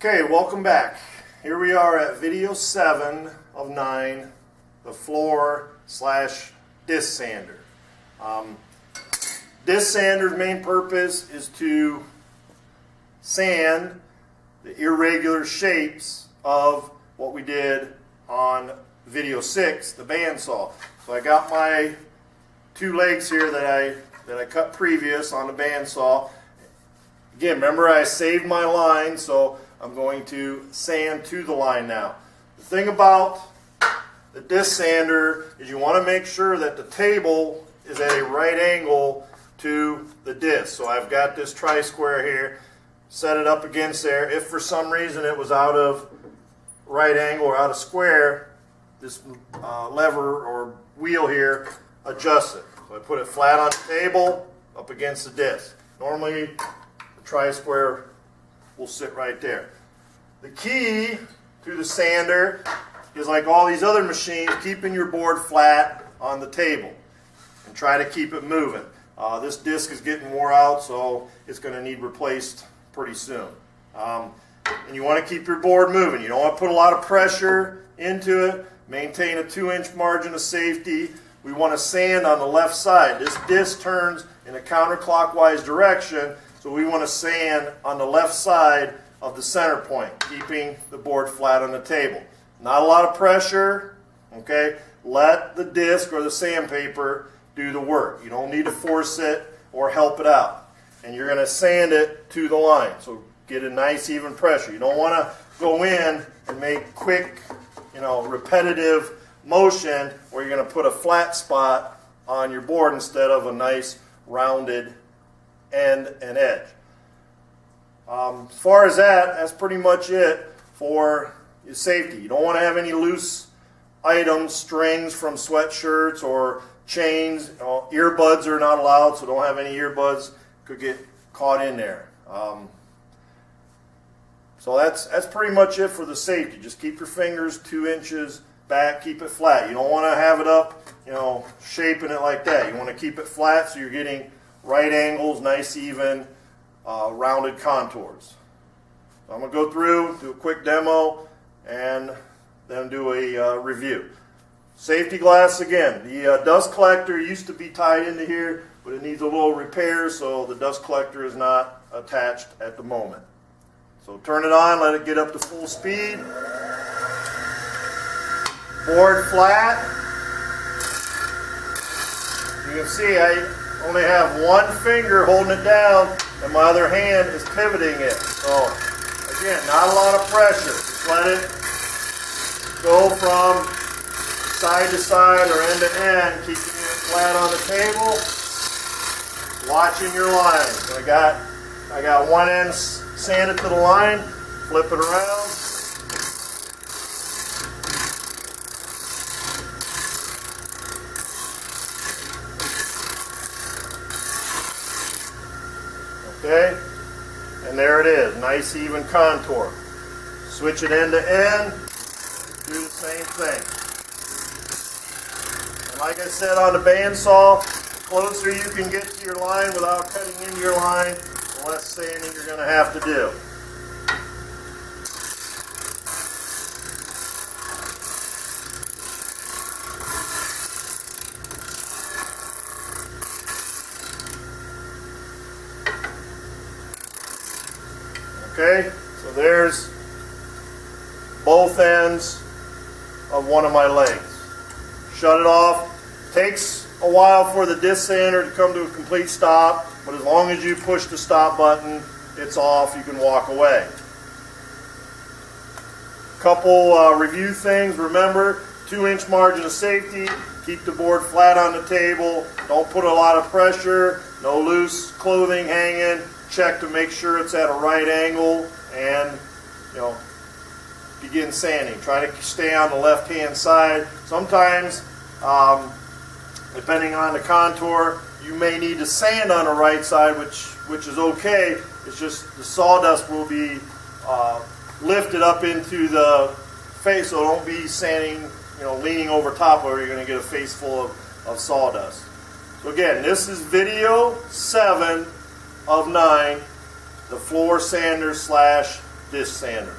Okay, welcome back. Here we are at video 7 of 9, the floor / disc sander. Disc sander's main purpose is to sand the irregular shapes of what we did on video 6, the bandsaw. So I got my 2 legs here that I cut previous on the bandsaw. Again, remember I saved my line, so I'm going to sand to the line now. The thing about the disc sander is you want to make sure that the table is at a right angle to the disc. So I've got this tri-square here, set it up against there. If for some reason it was out of right angle or out of square, this lever or wheel here adjusts it. So I put it flat on the table up against the disc. Normally the tri-square will sit right there. The key to the sander is, like all these other machines, keeping your board flat on the table and try to keep it moving. This disc is getting wore out, so it's going to need replaced pretty soon. And you want to keep your board moving. You don't want to put a lot of pressure into it. Maintain a 2-inch margin of safety. We want to sand on the left side. This disc turns in a counterclockwise direction, so we want to sand on the left side of the center point, keeping the board flat on the table. Not a lot of pressure, okay? Let the disc or the sandpaper do the work. You don't need to force it or help it out. And you're going to sand it to the line, so get a nice even pressure. You don't want to go in and make quick, repetitive motion where you're going to put a flat spot on your board instead of a nice rounded end and edge. As far as that's pretty much it for your safety. You don't want to have any loose items, strings from sweatshirts or chains. Earbuds are not allowed, so don't have any earbuds. Could get caught in there. So that's pretty much it for the safety. Just keep your fingers 2 inches back, keep it flat. You don't want to have it up, shaping it like that. You want to keep it flat so you're getting right angles, nice even rounded contours. So I'm going to go through, do a quick demo, and then do a review. Safety glass again. The dust collector used to be tied into here, but it needs a little repair, so the dust collector is not attached at the moment. So turn it on, let it get up to full speed. Board flat. You can see I only have one finger holding it down, and my other hand is pivoting it. So again, not a lot of pressure. Just let it go from side to side or end to end, keeping it flat on the table. Watching your line. So I got one end sanded to the line. Flip it around. Okay, and there it is, nice even contour. Switch it end to end, do the same thing. And like I said on the bandsaw, the closer you can get to your line without cutting into your line, the less sanding you're going to have to do. Okay, so there's both ends of one of my legs. Shut it off. Takes a while for the disc sander to come to a complete stop, but as long as you push the stop button, it's off. You can walk away. Couple review things. Remember, 2-inch margin of safety. Keep the board flat on the table. Don't put a lot of pressure. No loose clothing hanging. Check to make sure it's at a right angle, and begin sanding. Try to stay on the left hand side. Sometimes, depending on the contour, you may need to sand on the right side, which is okay. It's just the sawdust will be lifted up into the face, so don't be sanding, leaning over top of it. You're going to get a face full of sawdust. So again, this is video 7 of 9, the floor sander / disc sander.